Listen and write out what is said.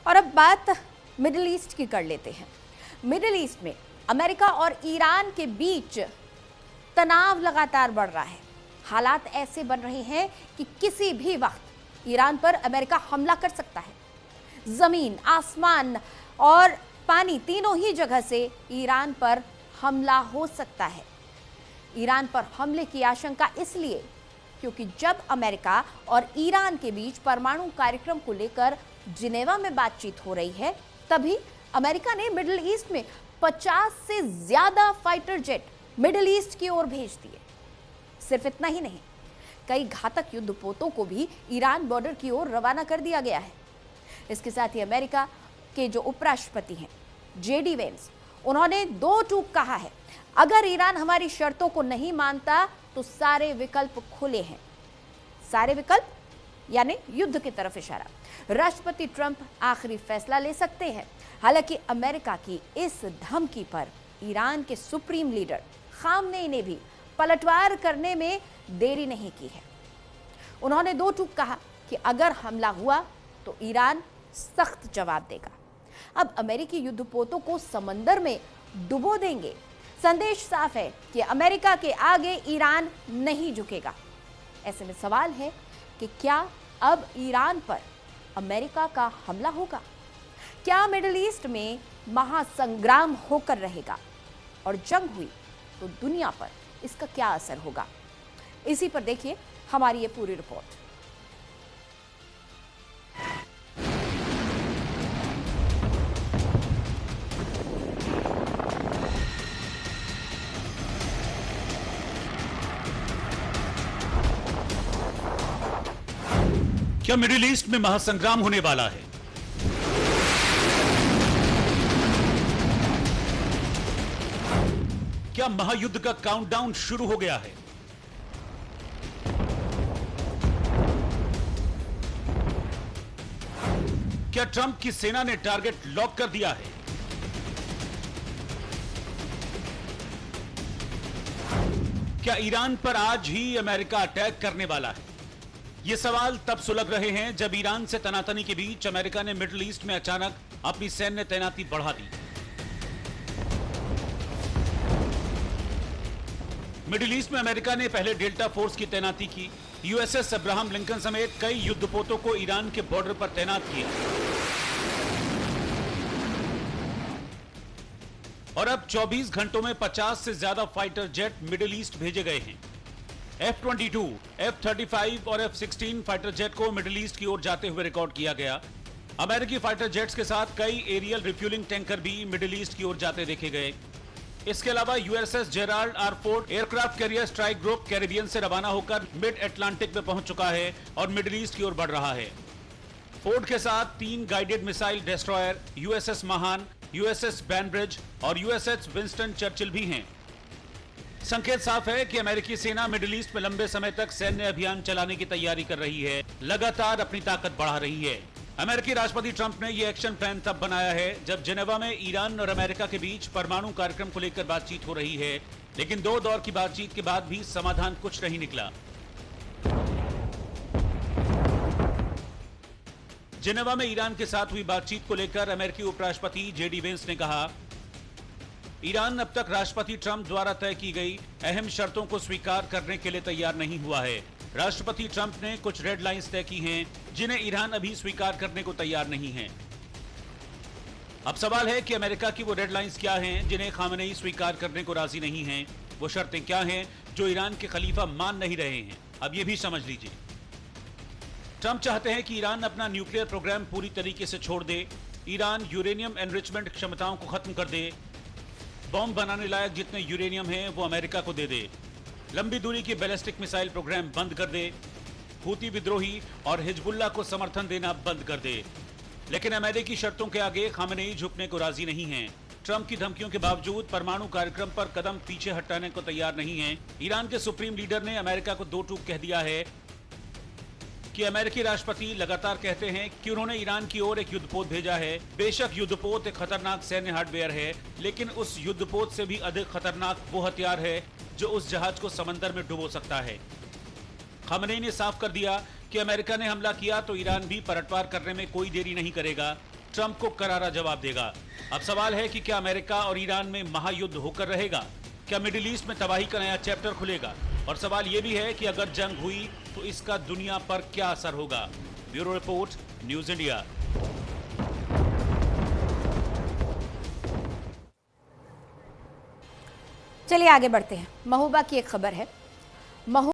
और अब बात मिडिल ईस्ट की कर लेते हैं। मिडिल ईस्ट में अमेरिका और ईरान के बीच तनाव लगातार बढ़ रहा है। हालात ऐसे बन रहे हैं कि किसी भी वक्त ईरान पर अमेरिका हमला कर सकता है। जमीन, आसमान और पानी तीनों ही जगह से ईरान पर हमला हो सकता है। ईरान पर हमले की आशंका इसलिए क्योंकि जब अमेरिका और ईरान के बीच परमाणु कार्यक्रम को लेकर जिनेवा में बातचीत हो रही है, तभी अमेरिका ने मिडिल ईस्ट में 50 से ज्यादा फाइटर जेट मिडिल ईस्ट की ओर भेज दिए। सिर्फ इतना ही नहीं, कई घातक युद्धपोतों को भी ईरान बॉर्डर की ओर रवाना कर दिया गया है। इसके साथ ही अमेरिका के जो उपराष्ट्रपति हैं जेडी वेंस, उन्होंने दो टूक कहा है, अगर ईरान हमारी शर्तों को नहीं मानता तो सारे विकल्प खुले हैं। सारे विकल्प यानी युद्ध की तरफ इशारा। राष्ट्रपति ट्रंप आखिरी फैसला ले सकते हैं। हालांकि अमेरिका की इस धमकी पर ईरान के सुप्रीम लीडर खामनेई ने भी पलटवार करने में देरी नहीं की है। उन्होंने दो टूक कहा कि अगर हमला हुआ तो ईरान सख्त जवाब देगा। अब अमेरिकी युद्धपोतों को समंदर में डुबो देंगे। संदेश साफ है कि अमेरिका के आगे ईरान नहीं झुकेगा। ऐसे में सवाल है कि क्या अब ईरान पर अमेरिका का हमला होगा? क्या मिडिल ईस्ट में महासंग्राम होकर रहेगा? और जंग हुई तो दुनिया पर इसका क्या असर होगा? इसी पर देखिए हमारी ये पूरी रिपोर्ट। क्या मिडिल ईस्ट में महासंग्राम होने वाला है? क्या महायुद्ध का काउंटडाउन शुरू हो गया है? क्या ट्रंप की सेना ने टारगेट लॉक कर दिया है? क्या ईरान पर आज ही अमेरिका अटैक करने वाला है? ये सवाल तब सुलग रहे हैं जब ईरान से तनातनी के बीच अमेरिका ने मिडिल ईस्ट में अचानक अपनी सैन्य तैनाती बढ़ा दी। मिडिल ईस्ट में अमेरिका ने पहले डेल्टा फोर्स की तैनाती की, यूएसएस अब्राहम लिंकन समेत कई युद्धपोतों को ईरान के बॉर्डर पर तैनात किया और अब 24 घंटों में 50 से ज्यादा फाइटर जेट मिडिल ईस्ट भेजे गए हैं। F-22, F-35 और F-16 फाइटर जेट को मिडिल ईस्ट की ओर जाते हुए रिकॉर्ड किया गया। अमेरिकी फाइटर जेट्स के साथ कई एरियल रिफ्यूलिंग टैंकर भी मिडिल ईस्ट की ओर जाते देखे गए। इसके अलावा USS Gerald R Ford aircraft carrier strike group Caribbean से रवाना होकर मिड अटलांटिक में पहुंच चुका है और मिडिल ईस्ट की ओर बढ़ रहा है। फोर्ड के साथ 3 गाइडेड मिसाइल डेस्ट्रॉयर यूएसएस महान, यूएसएस बैनब्रिज और यूएसएस विंस्टन चर्चिल भी हैं। संकेत साफ है कि अमेरिकी सेना मिडिल ईस्ट में लंबे समय तक सैन्य अभियान चलाने की तैयारी कर रही है, लगातार अपनी ताकत बढ़ा रही है। अमेरिकी राष्ट्रपति ट्रंप ने यह एक्शन प्लान तब बनाया है जब जिनेवा में ईरान और अमेरिका के बीच परमाणु कार्यक्रम को लेकर बातचीत हो रही है, लेकिन 2 दौर की बातचीत के बाद भी समाधान कुछ नहीं निकला। जिनेवा में ईरान के साथ हुई बातचीत को लेकर अमेरिकी उपराष्ट्रपति जेडी वेंस ने कहा, ईरान अब तक राष्ट्रपति ट्रंप द्वारा तय की गई अहम शर्तों को स्वीकार करने के लिए तैयार नहीं हुआ है। राष्ट्रपति ट्रंप ने कुछ रेड लाइंस तय की हैं, जिन्हें ईरान अभी स्वीकार करने को तैयार नहीं है। अब सवाल है कि अमेरिका की वो रेड लाइंस क्या हैं, जिन्हें खामनेई स्वीकार करने को राजी नहीं हैं? वो शर्तें क्या हैं जो ईरान के खलीफा मान नहीं रहे हैं? अब ये भी समझ लीजिए। ट्रंप चाहते हैं कि ईरान अपना न्यूक्लियर प्रोग्राम पूरी तरीके से छोड़ दे, ईरान यूरेनियम एनरिचमेंट क्षमताओं को खत्म कर दे, बॉम्ब बनाने लायक जितने यूरेनियम हैं वो अमेरिका को दे दे, लंबी दूरी की बैलिस्टिक मिसाइल प्रोग्राम बंद कर दे, हूती विद्रोही और हिजबुल्लाह को समर्थन देना बंद कर दे। लेकिन अमेरिकी शर्तों के आगे खामनेई झुकने को राजी नहीं हैं। ट्रंप की धमकियों के बावजूद परमाणु कार्यक्रम पर कदम पीछे हटाने को तैयार नहीं हैं। ईरान के सुप्रीम लीडर ने अमेरिका को 2 टूक कह दिया है कि अमेरिकी राष्ट्रपति लगातार कहते हैं कि उन्होंने ईरान की ओर एक युद्धपोत भेजा है। बेशक युद्धपोत एक खतरनाक सैन्य हार्डवेयर है, लेकिन उस युद्धपोत से भी अधिक खतरनाक वो हथियार है जो उस जहाज को समंदर में डुबो सकता है। खामनेई ने साफ कर दिया कि अमेरिका ने हमला किया तो ईरान भी पलटवार करने में कोई देरी नहीं करेगा। ट्रंप को करारा जवाब देगा। अब सवाल है कि क्या अमेरिका और ईरान में महायुद्ध होकर रहेगा? क्या मिडिल ईस्ट में तबाही का नया चैप्टर खुलेगा? और सवाल यह भी है कि अगर जंग हुई तो इसका दुनिया पर क्या असर होगा? Bureau report, news India. चलिए आगे बढ़ते हैं। महोबा की एक खबर है।